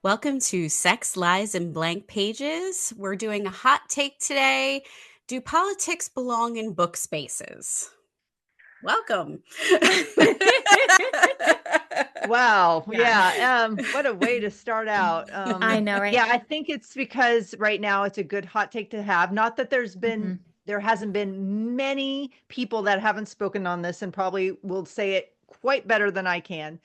Welcome to Sex, Lies, and Blank Pages. We're doing a hot take today. Do politics belong in book spaces? Welcome. Wow. Yeah. Yeah. What a way to start out. I know, right? Yeah, I think it's because right now it's a good hot take to have. Not that Mhm. there hasn't been many people that haven't spoken on this and probably will say it quite better than I can.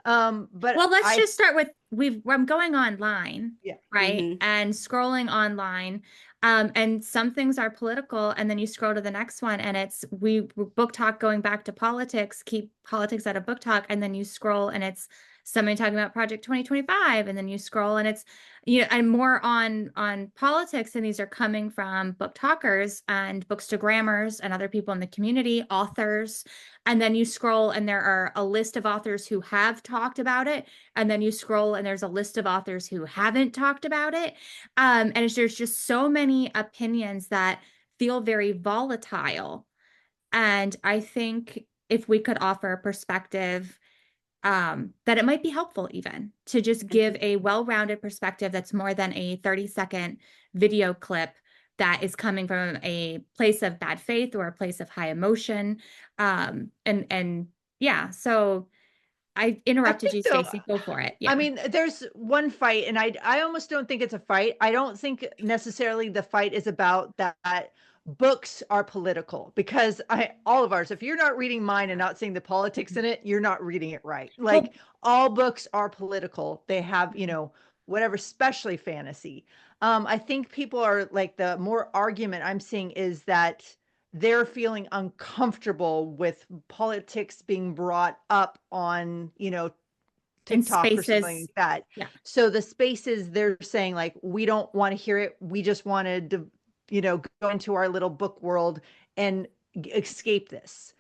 But Well, let's I, just start with I'm going online, yeah. right? Mhm. And scrolling online. And some things are political, and then you scroll to the next one, and it's we book talk going back to politics, keep politics out of book talk, and then you scroll and it's somebody talking about Project 2025, and then you scroll and it's and more on politics, and these are coming from book talkers and bookstagrammers and other people in the community, authors. And then you scroll and there are a list of authors who have talked about it. And then you scroll and there's a list of authors who haven't talked about it. There's just so many opinions that feel very volatile. And I think if we could offer a perspective, that it might be helpful even to just give a well-rounded perspective that's more than a 30-second video clip that is coming from a place of bad faith or a place of high emotion. And yeah, so I I interrupted think you, though, Stacey. Go for it. I Yeah. mean, there's one fight, and I almost don't think it's a fight. I don't think necessarily the fight is about that books are political because all of ours, if you're not reading mine and not seeing the politics in it, you're not reading it right. Like Well, all books are political. They have, whatever, especially fantasy. I think people are like the more argument I'm seeing is that they're feeling uncomfortable with politics being brought up on, in TikTok or something spaces. like that. Yeah. So the spaces they're saying like we don't want to hear it. We just wanted to, go into our little book world and escape this.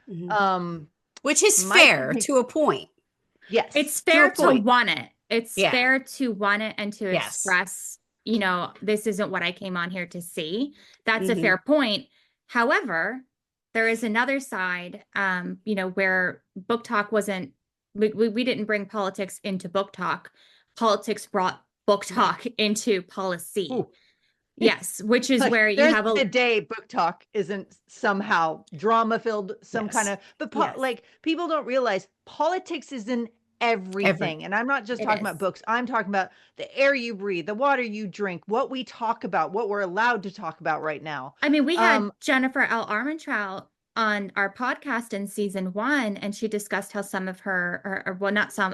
Mhm. Um Which is my fair to a point. It's yes, to a fair to point. want it. It's Yeah. fair to want it and to Yes. express, this isn't what I came on here to see. That's a Hmm. fair point. However, there is another side, where book talk wasn't, we didn't bring politics into book talk. Politics brought book talk into policy. Ooh. Yes, which is Like where you there's have a day book talk isn't somehow drama filled, some kind Yes. of, but yes, like people don't realize politics is in everything. Everything. And I'm not just it talking about is. books. I'm talking about the air you breathe, the water you drink, what we talk about, what we're allowed to talk about right now. I mean, we had Um, Jennifer L. Armentrout on our podcast in season 1, and she discussed how some of her, or well, not some,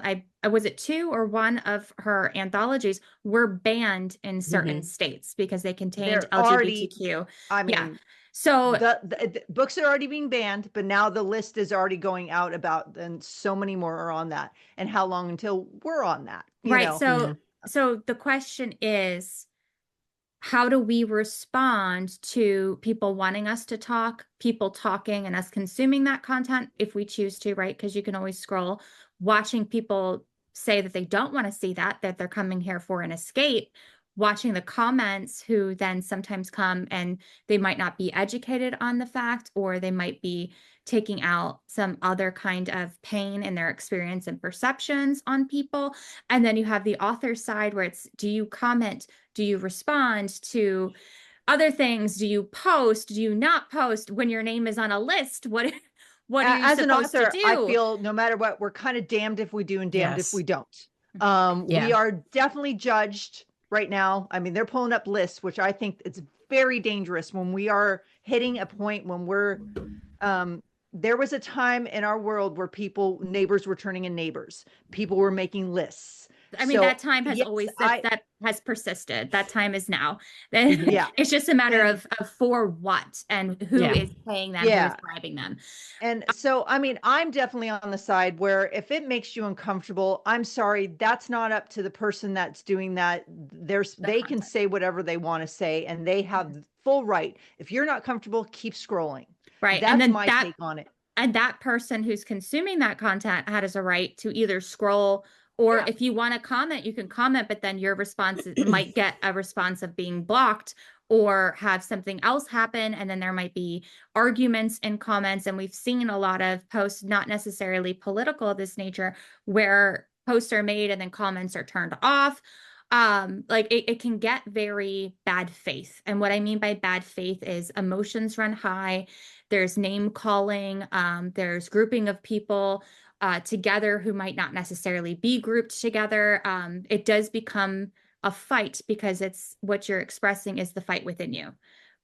was it two or one of her anthologies were banned in certain Hmm. states because they contained they're already, LGBTQ. I Yeah. mean, So the books are already being banned, but now the list is already going out about, and so many more are on that. And how long until we're on that, right. Yeah. So the question is, how do we respond to people wanting us to talk, people talking and us consuming that content if we choose to, right? Because you can always scroll, watching people say that they don't want to see that they're coming here for an escape, watching the comments who then sometimes come and they might not be educated on the fact, or they might be taking out some other kind of pain in their experience and perceptions on people. And then you have the author side where it's, do you comment? Do you respond to other things? Do you post? Do you not post when your name is on a list? What are you As an supposed to author, I do? feel no matter what, we're kind of damned if we do and damned if Yes. we don't. We Yeah. are definitely judged right now. I mean, they're pulling up lists, which I think it's very dangerous when we are hitting a point when um, there was a time in our world where neighbors were turning in neighbors. People were making lists. I mean, that So time has yes, always that has persisted. That time is now. Hmm. yeah. It's just a matter And of for what and who Yeah. is paying them, who is yeah, bribing them. and so, I mean, I'm definitely on the side where if it makes you uncomfortable, I'm sorry, that's not up to the person that's doing that. The They can content. say whatever they want to say and they have full right. If you're not comfortable, keep scrolling. Right. And That's then my take on it. that person who's consuming that content has a right to either scroll, or Yeah. if you want to comment, you can comment, but then your response might get a response of being blocked or have something else happen. And then there might be arguments in comments. And we've seen a lot of posts, not necessarily political of this nature, where posts are made and then comments are turned off. Like it can get very bad faith. And what I mean by bad faith is emotions run high. There's name calling. There's grouping of people together who might not necessarily be grouped together. It does become a fight because it's what you're expressing is the fight within you,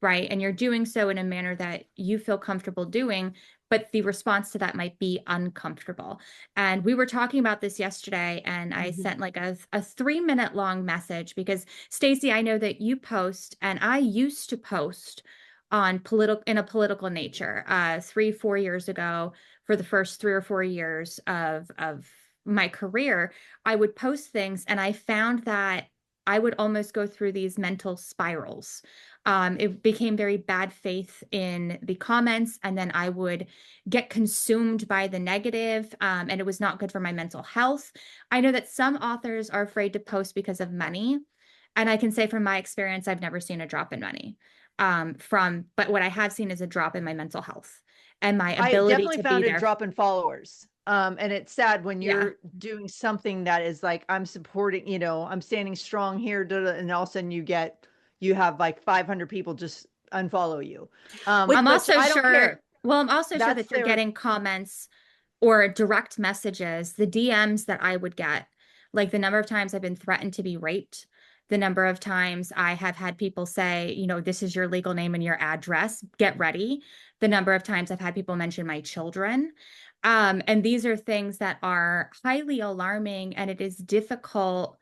right? And you're doing so in a manner that you feel comfortable doing, but the response to that might be uncomfortable. And we were talking about this yesterday, and I sent like a 3-minute long message because Stacey, I know that you post, and I used to post on political nature 3-4 years ago. For the first 3 or 4 years of my career, I would post things, and I found that I would almost go through these mental spirals. It became very bad faith in the comments, and then I would get consumed by the negative, and it was not good for my mental health. I know that some authors are afraid to post because of money, and I can say from my experience, I've never seen a drop in money. But what I have seen is a drop in my mental health and my I ability definitely to be found a there. drop in followers. And it's sad when Yeah. you're doing something that is like, I'm supporting, you know, I'm standing strong here, and all of a sudden you have like 500 people just unfollow you. I'm Which also I don't sure. care. Well, I'm also sure That's that you're their, getting comments or direct messages, the DMs that I would get, like the number of times I've been threatened to be raped, the number of times I have had people say, you know, this is your legal name and your address, get ready. The number of times I've had people mention my children. And these are things that are highly alarming, and it is difficult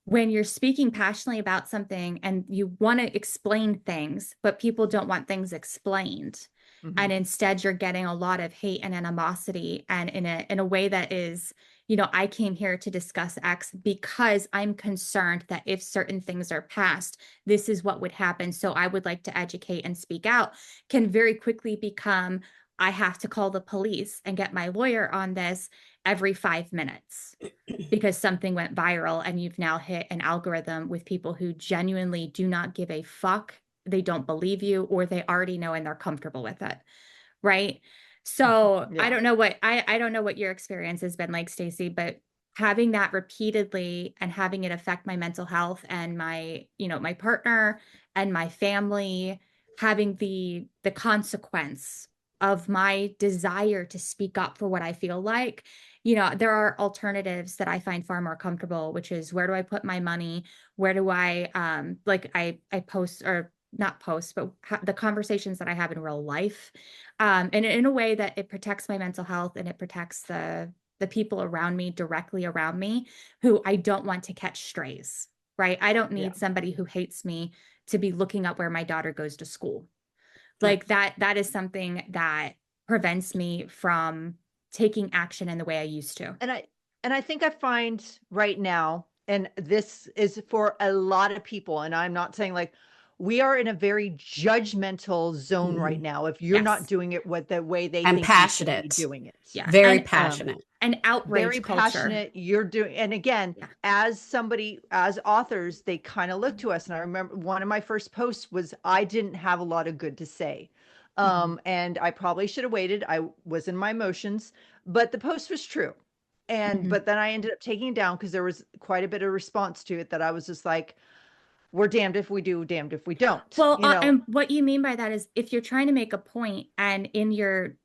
when you're speaking passionately about something and you want to explain things, but people don't want things explained. And instead you're getting a lot of hate and animosity, and in a way that is, you know, I came here to discuss X because I'm concerned that if certain things are passed, this is what would happen. So I would like to educate and speak out, can very quickly become, I have to call the police and get my lawyer on this every 5 minutes because something went viral, and you've now hit an algorithm with people who genuinely do not give a fuck. They don't believe you, or they already know and they're comfortable with it. Right. So yeah. I don't know what your experience has been like, Stacey, but having that repeatedly and having it affect my mental health and my, you know, my partner and my family, having the consequence of my desire to speak up for what I feel like, you know, there are alternatives that I find far more comfortable, which is, where do I put my money? Where do I like I post, or not post, but the conversations that I have in real life, and in a way that it protects my mental health and it protects the people around me, directly around me, who I don't want to catch strays, right? I don't Yeah. need somebody who hates me to be looking up where my daughter goes to school. Like that is something that prevents me from taking action in the way I used to. And I think I find right now, and this is for a lot of people, and I'm not saying like, we are in a very judgmental zone right now if you're not Yes. doing it with the way they And think you should be passionate. doing it. Yeah. Very And passionate. an outrage Very culture. passionate. You're doing, and again, Yeah. as somebody, as authors, they kind of look to us. And I remember one of my first posts was, I didn't have a lot of good to say. And I probably should have waited. I was in my emotions, but the post was true. And, but then I ended up taking it down because there was quite a bit of response to it that I was just like, we're damned if we do, damned if we don't, Well, you know? and what you mean by that is, if you're trying to make a point and in your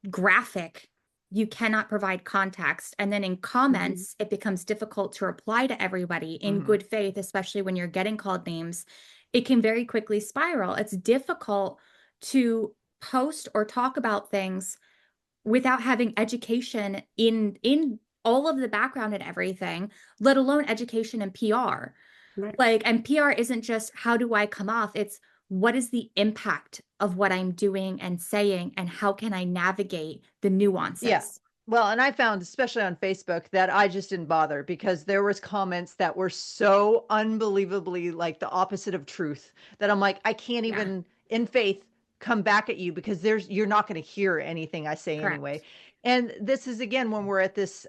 graphic, you cannot provide context, and then in comments, it becomes difficult to reply to everybody in good faith, especially when you're getting called names, it can very quickly spiral. It's difficult to post or talk about things without having education in all of the background and everything, let alone education and PR. Right. Like, and PR isn't just how do I come off, it's what is the impact of what I'm doing and saying, and how can I navigate the nuances? Yeah. Well, and I found, especially on Facebook, that I just didn't bother because there was comments that were so unbelievably like the opposite of truth that I'm like, I can't even in faith come back at you because you're not going to hear anything I say anyway. Correct. And this is again when we're at this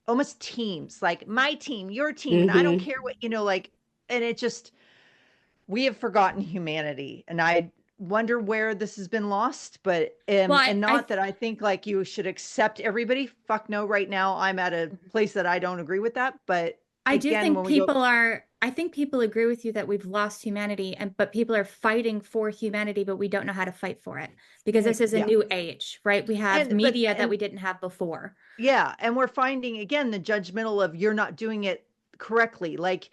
almost teams, like my team, your team, and I don't care what, you know, like, and it just, we have forgotten humanity. And wonder where this has been lost, but, Well, and not that I think like you should accept everybody. Fuck no, right now I'm at a place that I don't agree with that. But I do again, think when we go, I think people agree with you that we've lost humanity, but people are fighting for humanity, but we don't know how to fight for it because this is a yeah, new age, right? We have media that we didn't have before. yeah, and we're finding again the judgmental of you're not doing it correctly. Like,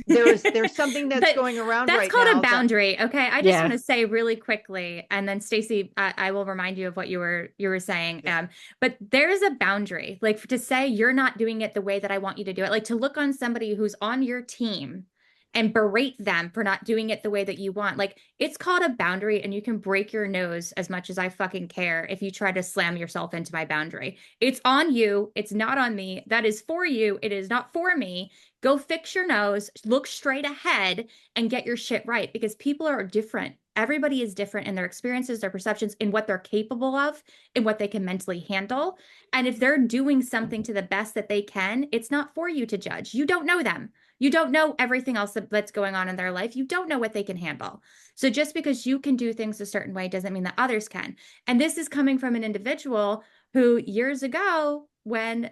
there's something that's But going around that's right called a now that, boundary. Okay. I just Yeah. want to say really quickly, and then Stacey, I will remind you of what you were saying. yeah, But there is a boundary, like to say you're not doing it the way that I want you to do it, like to look on somebody who's on your team and berate them for not doing it the way that you want. Like it's called a boundary, and you can break your nose as much as I fucking care if you try to slam yourself into my boundary. It's on you. It's not on me. That is for you. It is not for me. Go fix your nose, look straight ahead, and get your shit right because people are different. Everybody is different in their experiences, their perceptions, in what they're capable of, in what they can mentally handle. And if they're doing something to the best that they can, it's not for you to judge. You don't know them. You don't know everything else that's going on in their life. You don't know what they can handle. So just because you can do things a certain way doesn't mean that others can. And this is coming from an individual who years ago, when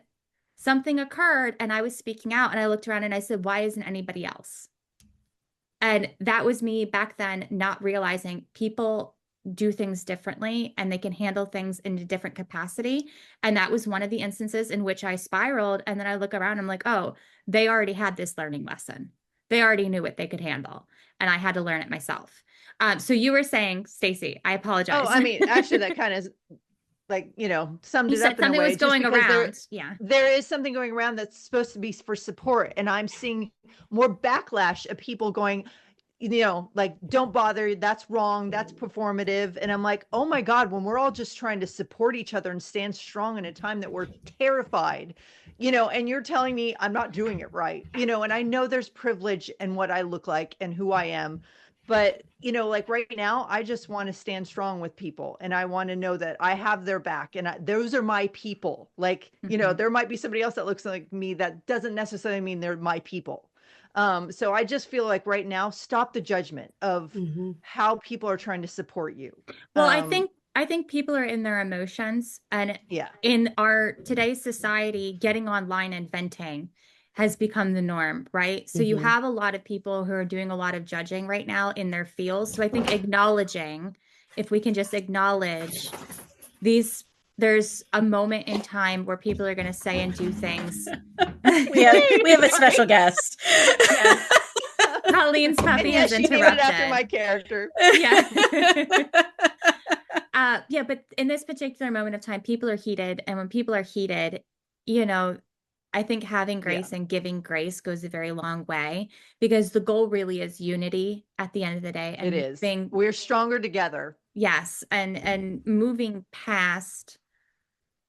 something occurred and I was speaking out and I looked around and I said, why isn't anybody else? And that was me back then, not realizing people do things differently and they can handle things in a different capacity. And that was one of the instances in which I spiraled. And then I look around, I'm like, oh, they already had this learning lesson. They already knew what they could handle. And I had to learn it myself. So you were saying, Stacey, I apologize. oh, I mean, actually, that kind of like, summed You it said up in a something way, was just going because around. Yeah. there is something going around that's supposed to be for support, and I'm seeing more backlash of people going, like, don't bother, that's wrong, that's performative. And I'm like, oh my God, when we're all just trying to support each other and stand strong in a time that we're terrified, and you're telling me I'm not doing it right, and I know there's privilege in what I look like and who I am. But, like right now, I just want to stand strong with people, and I want to know that I have their back, and those are my people. Like, Mhm. there might be somebody else that looks like me that doesn't necessarily mean they're my people. So I just feel like right now, stop the judgment of Mm-hmm. how people are trying to support you. Well, Um, I think people are in their emotions, and yeah, in our today's society, getting online and venting has become the norm, right? So you Mm-hmm. have a lot of people who are doing a lot of judging right now in their fields. So I think acknowledging, if we can just acknowledge these, there's a moment in time where people are going to say and do things. We have a special guest. Yes. Colleen's puppy yeah, has she named it interrupted. after my character. Yeah. Yeah, but in this particular moment of time, people are heated. And when people are heated, I think having grace and giving grace goes a very long way because the goal really is unity at the end of the day. It And is. We're stronger together. yes, and moving past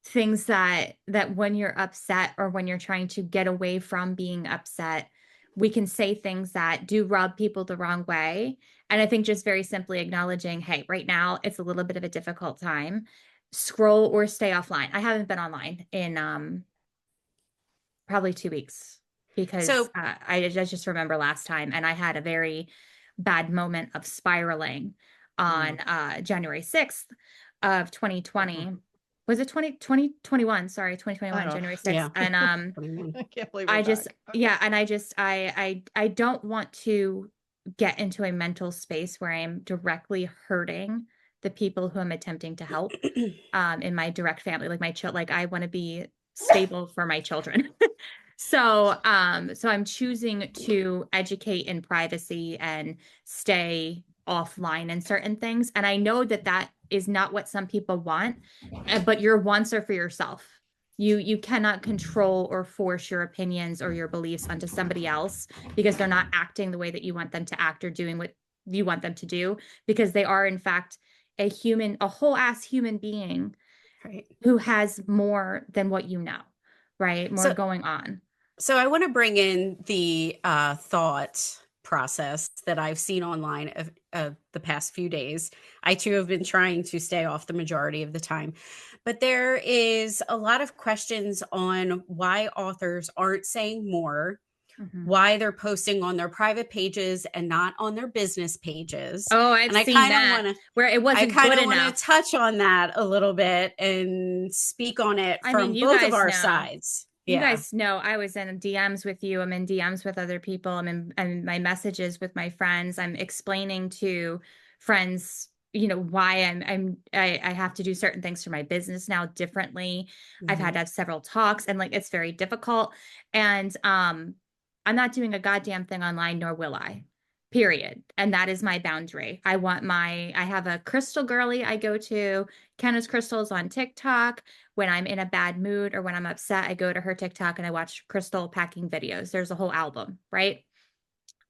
things that when you're upset or when you're trying to get away from being upset, we can say things that do rub people the wrong way. And I think just very simply acknowledging, hey, right now it's a little bit of a difficult time. Scroll or stay offline. I haven't been online in probably 2 weeks because So, I just remember last time and I had a very bad moment of spiraling on January 6th of 2020. Was it 2021? Sorry, 2021, January 6th. yeah. And I can't believe I we're just back. yeah, and I don't want to get into a mental space where I'm directly hurting the people who I'm attempting to help in my direct family, like my child, like I want to be stable for my children. So I'm choosing to educate in privacy and stay offline in certain things. And I know that that is not what some people want, but your wants are for yourself. You cannot control or force your opinions or your beliefs onto somebody else because they're not acting the way that you want them to act or doing what you want them to do, because they are in fact a whole ass human being right. who has more than what you know, right? More So, going on. so I want to bring in the thought process that I've seen online of the past few days. I too have been trying to stay off the majority of the time, but there is a lot of questions on why authors aren't saying more, why they're posting on their private pages and not on their business pages. Oh, I've and I seen kind of that want to where it wasn't I kind good of want enough. to touch on that a little bit and speak on it I from mean, you both of guys our know. sides. You Yeah. guys know I was in DMs with you. I'm in DMs with other people. I'm in my messages with my friends. I'm explaining to friends, you know, why I have to do certain things for my business now differently. I've had to have several talks, and like it's very difficult. And I'm not doing a goddamn thing online, nor will I. Period. And that is my boundary. I have a crystal girly I go to, Kenna's Crystals on TikTok. When I'm in a bad mood or when I'm upset, I go to her TikTok and I watch Crystal packing videos. There's a whole album, right?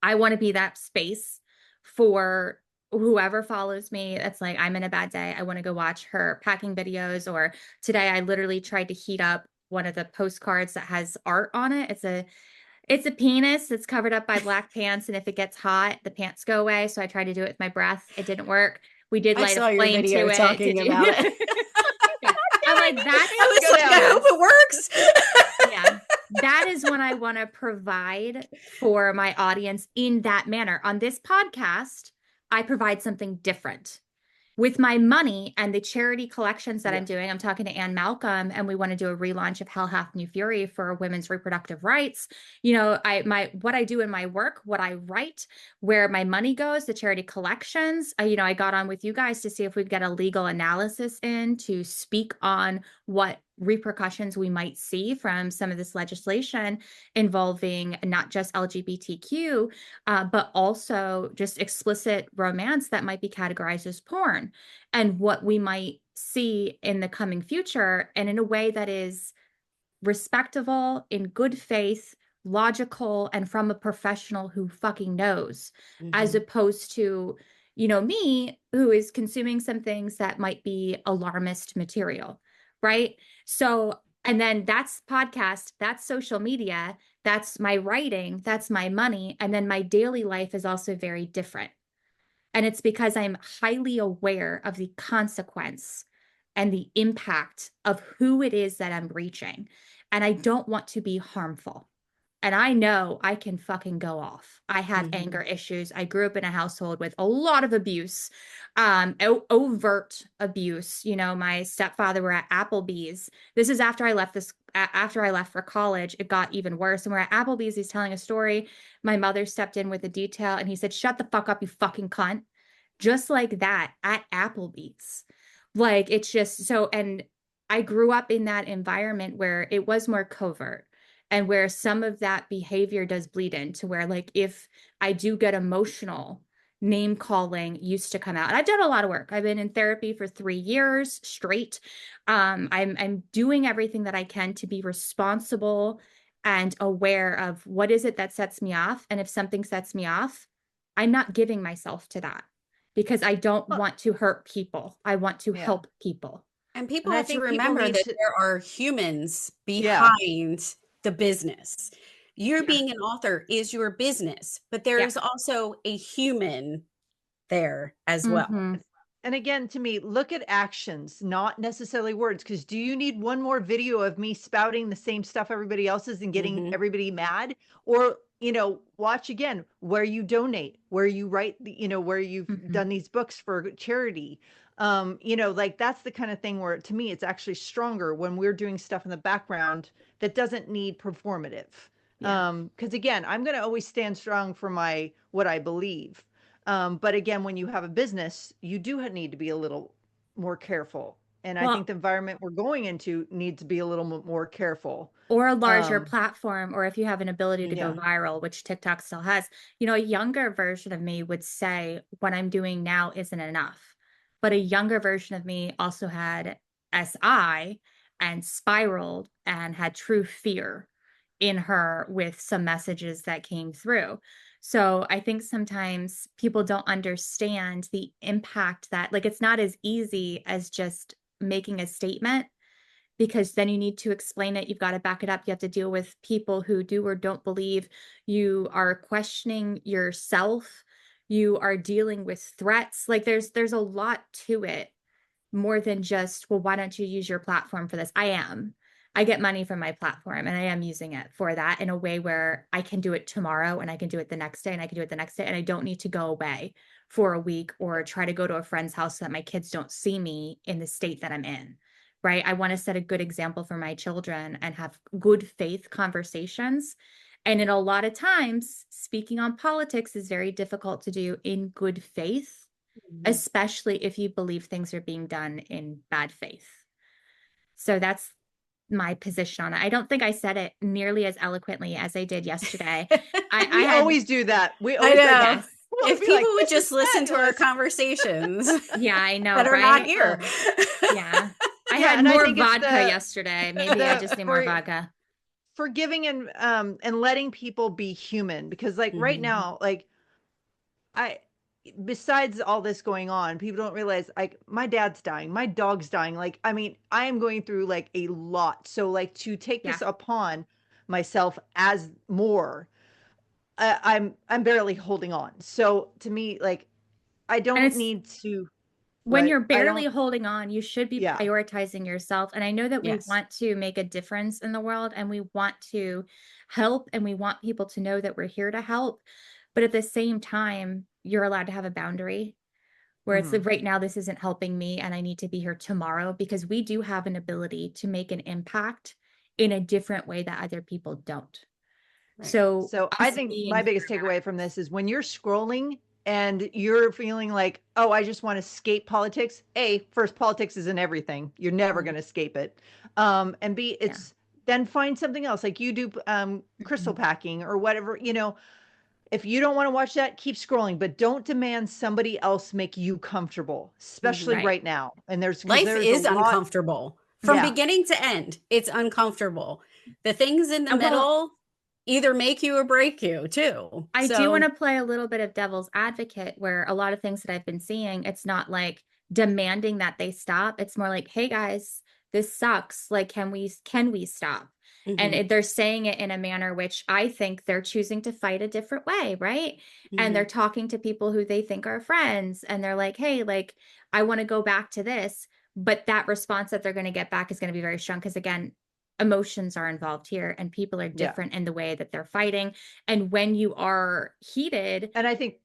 I want to be that space for whoever follows me. It's like, I'm in a bad day. I want to go watch her packing videos. Or today I literally tried to heat up one of the postcards that has art on it. It's a penis that's covered up by black pants, and if it gets hot, the pants go away. So I tried to do it with my breath. It didn't work. We did I light saw a your flame video to it. talking about it. I'm like, that's I was like, I hope it works. yeah. That is what I want to provide for my audience in that manner. On this podcast, I provide something different. With my money and the charity collections that I'm doing, I'm talking to Ann Malcolm, and we want to do a relaunch of Hell Hath New Fury for women's reproductive rights. You know, what I do in my work, what I write, where my money goes, the charity collections. You know, I got on with you guys to see if we'd get a legal analysis in to speak on what repercussions we might see from some of this legislation involving not just LGBTQ, but also just explicit romance that might be categorized as porn, and what we might see in the coming future, and in a way that is respectable, in good faith, logical, and from a professional who fucking knows, as opposed to, you know, me, who is consuming some things that might be alarmist material, right? So, and then that's podcast, that's social media, that's my writing, that's my money. And then my daily life is also very different. And it's because I'm highly aware of the consequence and the impact of who it is that I'm reaching. And I don't want to be harmful. And I know I can fucking go off. I have anger issues. I grew up in a household with a lot of abuse, overt abuse. You know, my stepfather were at Applebee's. This is after I left for college. It got even worse. And we're at Applebee's. He's telling a story. My mother stepped in with a detail and he said, "Shut the fuck up, you fucking cunt." Just like that at Applebee's. Like, it's just so, and I grew up in that environment where it was more covert, and where some of that behavior does bleed into where, like, if I do get emotional, name calling used to come out. And I've done a lot of work. I've been in therapy for 3 years straight. I'm doing everything that I can to be responsible and aware of what is it that sets me off. And if something sets me off, I'm not giving myself to that, because I don't want to hurt people. I want to help people. And people And I have to think people remember need that to, there are humans behind the business. You being an author is your business, but there is also a human there as well. and again, to me, look at actions, not necessarily words. Because do you need one more video of me spouting the same stuff everybody else is and getting everybody mad? Or, you know, watch again where you donate, where you write, you know, where you've done these books for charity. You know, like that's the kind of thing where, to me, it's actually stronger when we're doing stuff in the background that doesn't need performative. Because again, I'm going to always stand strong for what I believe. But again, when you have a business, you do need to be a little more careful. And I think the environment we're going into needs to be a little more careful. Or a larger platform, or if you have an ability to go Yeah. viral, which TikTok still has, you know, a younger version of me would say what I'm doing now isn't enough. But a younger version of me also had SI and spiraled and had true fear in her with some messages that came through. So I think sometimes people don't understand the impact that, like, it's not as easy as just making a statement, because then you need to explain it. You've got to back it up. You have to deal with people who do or don't believe. You are questioning yourself. You are dealing with threats. Like, there's a lot to it, more than just, well, why don't you use your platform for this? I am. I get money from my platform and I am using it for that in a way where I can do it tomorrow and I can do it the next day and I can do it the next day. And I don't need to go away for a week or try to go to a friend's house so that my kids don't see me in the state that I'm in. Right. I want to set a good example for my children and have good faith conversations. And in a lot of times, speaking on politics is very difficult to do in good faith, especially if you believe things are being done in bad faith. So that's my position on it. I don't think I said it nearly as eloquently as I did yesterday. We always do that. We I always know. Yes. If people would just listen to our conversations Yeah, I know, that are right? not here. Yeah. I Yeah, had and I more think it's vodka yesterday. Maybe I just need more vodka. Forgiving and letting people be human, because like right now, like besides all this going on, people don't realize like my dad's dying, my dog's dying. Like, I mean, I am going through like a lot. So like to take this upon myself as more, I'm barely holding on. So to me, like, I don't need to. When you're barely holding on, you should be prioritizing yourself. And I know that we Yes. want to make a difference in the world and we want to help and we want people to know that we're here to help. But at the same time, you're allowed to have a boundary where it's like, right now, this isn't helping me and I need to be here tomorrow, because we do have an ability to make an impact in a different way that other people don't. Right. So I think my biggest takeaway from this is when you're scrolling and you're feeling like, oh, I just want to escape politics. First, politics isn't everything. You're never going to escape it. And B, it's then find something else like you do, crystal packing or whatever, you know. If you don't want to watch that, keep scrolling, but don't demand somebody else make you comfortable, especially right now. And life is uncomfortable from beginning to end. It's uncomfortable. The things in the middle either make you or break you too. I do want to play a little bit of devil's advocate, where a lot of things that I've been seeing, it's not like demanding that they stop. It's more like, hey guys, this sucks. Like, can we stop? And they're saying it in a manner which I think they're choosing to fight a different way, right? And they're talking to people who they think are friends, and they're like, hey, like, I want to go back to this. But that response that they're going to get back is going to be very strong, because again, emotions are involved here and people are different in the way that they're fighting. And when you are heated, and I think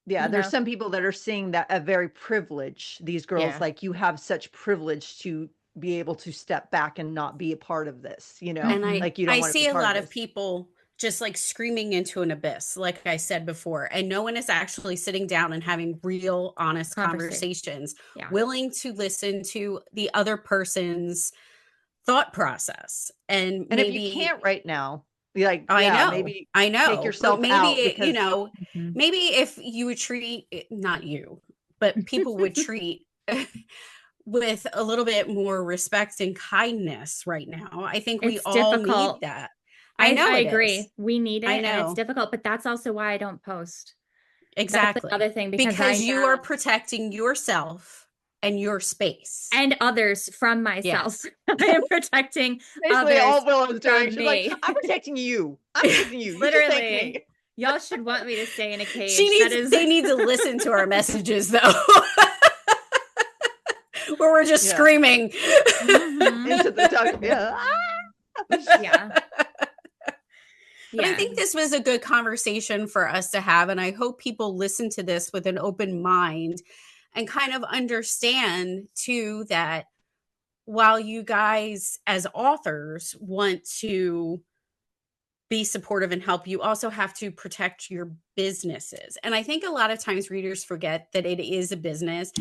there's some people that are seeing that a very privilege, these girls, like, you have such privilege to be able to step back and not be a part of this, you know. And like, you don't I want to see be a part lot of of people just like screaming into an abyss, like I said before, and no one is actually sitting down and having real, honest conversations, willing to listen to the other person's thought process. And maybe, if you can't right now, like, I know, maybe I know, take yourself maybe out, because you know, maybe if you would treat, not you, but people would treat with a little bit more respect and kindness right now. I think we all need that. I know I it agree. is. We need it, I know. and it's difficult, but that's also why I don't post. Exactly. That's another thing, because you are protecting yourself and your space and others from myself. I am protecting basically others all Willow's doing. She's me. like, I'm protecting you. I'm protecting you. Literally. Y'all should want me to stay in a cage. They need to listen to our messages though. Where we're just screaming into the dark. But I think this was a good conversation for us to have, and I hope people listen to this with an open mind and kind of understand too that while you guys as authors want to be supportive and help, you also have to protect your businesses. And I think a lot of times readers forget that it is a business.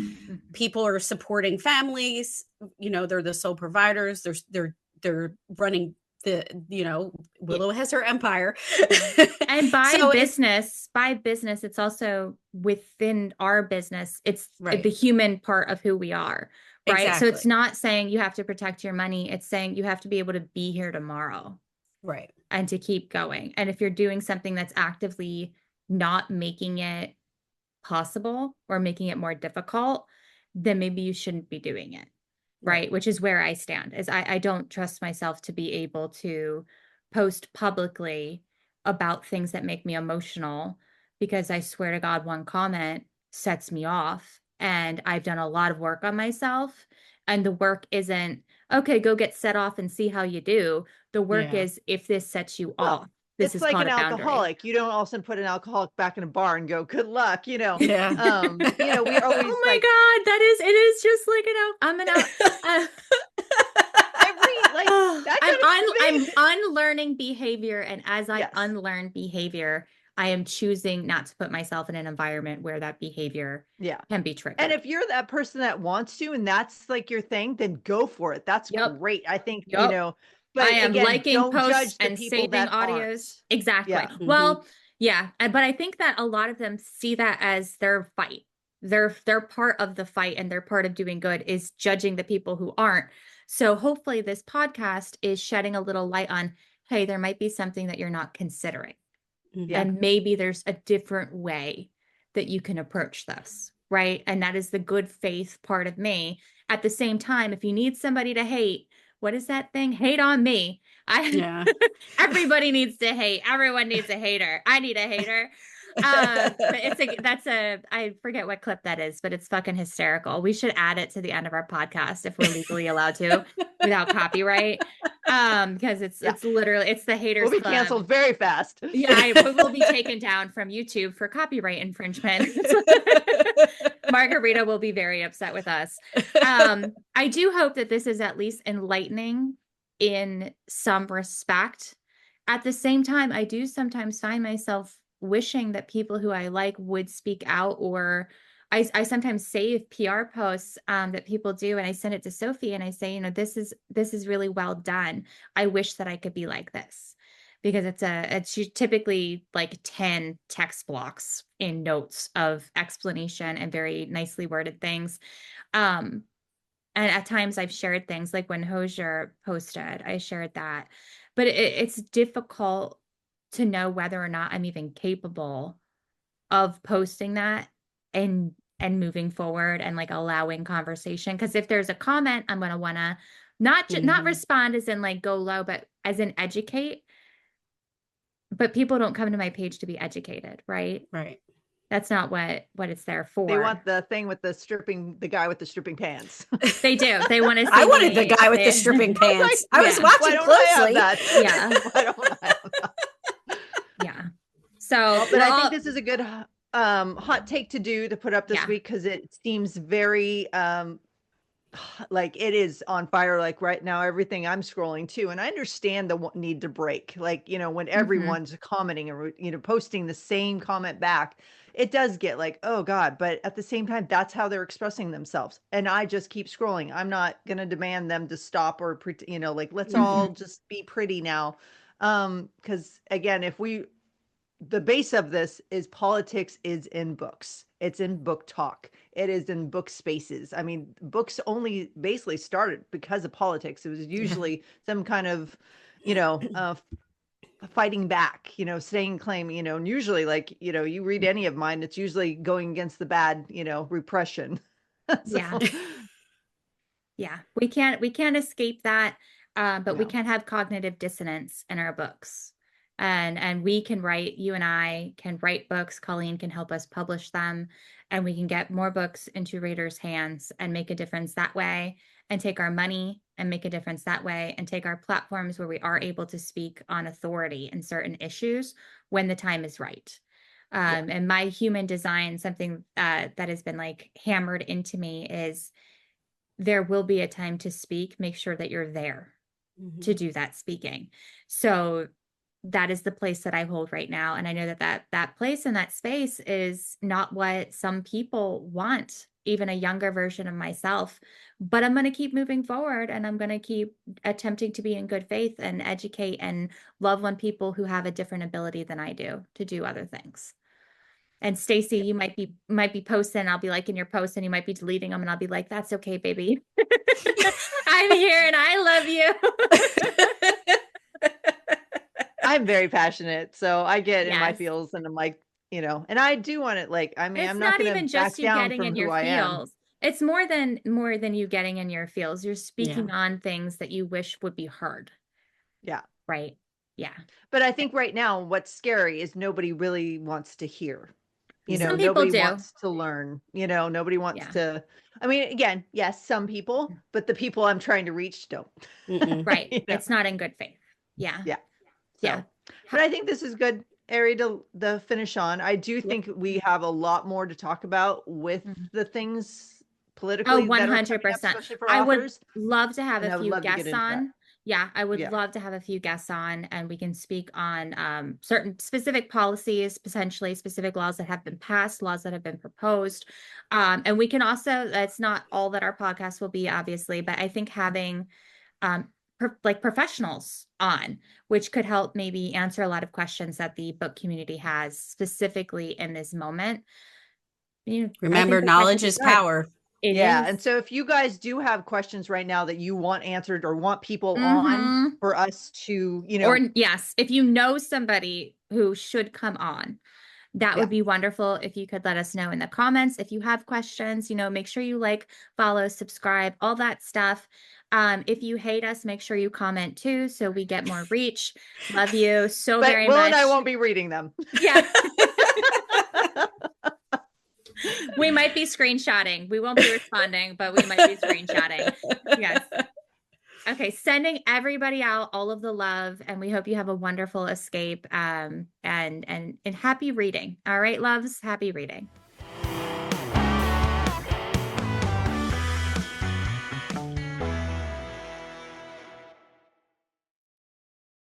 People are supporting families, you know, they're the sole providers, they're running the, you know, Willow has her empire. And by business, it's also within our business. It's the human part of who we are. Right. Exactly. So it's not saying you have to protect your money. It's saying you have to be able to be here tomorrow. Right. And to keep going. And if you're doing something that's actively not making it possible or making it more difficult, then maybe you shouldn't be doing it. Right. Which is where I stand, is I don't trust myself to be able to post publicly about things that make me emotional, because I swear to God, one comment sets me off. And I've done a lot of work on myself, and the work isn't, okay, go get set off and see how you do. The work Yeah. is, if this sets you Well, off, this it's is like called an a boundary. alcoholic. You don't all of a sudden put an alcoholic back in a bar and go, good luck, Yeah. we always Oh my like God, it is just like I'm an out. every like that kind of I'm thing. unlearning behavior, and as I Yes. unlearn behavior, I am choosing not to put myself in an environment where that behavior Yeah. can be And triggered. if you're that person that wants to, and that's like your thing, then go for it. That's Yep. great. I think, Yep. but I am again, liking don't posts judge the and people saving that audios. aren't. Exactly. Yeah. Mhm. Well, yeah, but I think that a lot of them see that as their fight. They're part of the fight, and they're part of doing good is judging the people who aren't. So hopefully this podcast is shedding a little light on, hey, there might be something that you're not considering. Mhm. Yeah. And maybe there's a different way that you can approach this, right? And that is the good faith part of me. At the same time, if you need somebody to hate, what is that thing? Hate on me. Yeah. Everybody needs to hate. Everyone needs a hater. I need a hater. But I forget what clip that is, but it's fucking hysterical. We should add it to the end of our podcast if we're legally allowed to without copyright. Because it's literally, it's the haters We'll be club. canceled very fast. Yeah, we will be taken down from YouTube for copyright infringement. Margarita will be very upset with us. I do hope that this is at least enlightening in some respect. At the same time, I do sometimes find myself wishing that people who I like would speak out, or I sometimes save PR posts that people do, and I send it to Sophie and I say, this is really well done. I wish that I could be like this. Because it's typically like 10 text blocks in notes of explanation and very nicely worded things. And at times I've shared things like when Hosier posted, I shared that. But it's difficult to know whether or not I'm even capable of posting that and moving forward and like allowing conversation. Because if there's a comment, I'm going to want to not Mhm. respond as in like go low, but as in educate. But people don't come to my page to be educated, right? Right. That's not what it's there for. They want the thing with the guy with the stripping pants. They do. They want to see I wanted the me. guy with the stripping pants. I was Yeah. Why watching don't I have closely. that? Yeah. Why don't I have that? Yeah. So, Well, but I think this is a good hot take to put up this Yeah. week, because it seems very like it is on fire, like right now, everything I'm scrolling to. And I understand the need to break, like, when everyone's commenting or, posting the same comment back, it does get like, oh God, but at the same time, that's how they're expressing themselves. And I just keep scrolling. I'm not going to demand them to stop or, like, let's all just be pretty now. Because again, the base of this is politics is in books. It's in book talk. It is in book spaces. I mean, books only basically started because of politics. It was usually some kind of, fighting back, staying claim, and usually like, you read any of mine, it's usually going against the bad, repression. So, Yeah. Yeah. We can't escape that. But we No. can have cognitive dissonance in our books. And we can write, you and I can write books. Colleen can help us publish them, and we can get more books into readers' hands and make a difference that way, and take our money and make a difference that way, and take our platforms where we are able to speak on authority in certain issues when the time is right. And my human design, something that has been like hammered into me is there will be a time to speak. Make sure that you're there to do that speaking. So that is the place that I hold right now. And I know that place and that space is not what some people want, even a younger version of myself. But I'm going to keep moving forward, and I'm going to keep attempting to be in good faith and educate and love on people who have a different ability than I do to do other things. And Stacy, you might be posting, I'll be liking your posts, and you might be deleting them, and I'll be like, that's okay, baby. I'm here and I love you. I'm very passionate, so I get in my Yes. feels, and I'm like, and I do want it. Like, I mean, It's I'm not not going even to back just you down getting from in who your I am. feels. It's more than you getting in your feels. You're speaking Yeah. on things that you wish would be heard. Yeah. Right. Yeah. But I think right now what's scary is nobody really wants to hear. You know, Some people nobody do. wants to learn, you know, nobody wants Yeah. to, I mean, again, yes, some people, but the people I'm trying to reach don't. Right. You know? It's not in good faith. Yeah. Yeah. Yeah. So, but I think this is good area to the finish on. I do think we have a lot more to talk about with Mhm. the things Oh, politically that are coming up, 100%. especially for I would authors. love to have And a I would few love to get guests into that. on. Yeah, I would Yeah. love to have a few guests on, and we can speak on certain specific policies, potentially specific laws that have been passed, laws that have been proposed. And we can also, that's not all that our podcast will be, obviously, but I think having like professionals on, which could help maybe answer a lot of questions that the book community has specifically in this moment. You know, I Remember, think that knowledge could be is good. power. It Yeah. is. And so if you guys do have questions right now that you want answered or want people on Mhm. for us to, you Or know, yes, if you know somebody who should come on, that Yeah. would be wonderful if you could let us know in the comments. If you have questions, make sure you like, follow, subscribe, all that stuff. If you hate us, make sure you comment too, so we get more reach. Love you so but very Will much. and I won't be reading them. Yeah. We might be screenshotting. We won't be responding, but we might be screenshotting. Yes. Okay, sending everybody out all of the love, and we hope you have a wonderful escape and happy reading. All right, loves, happy reading.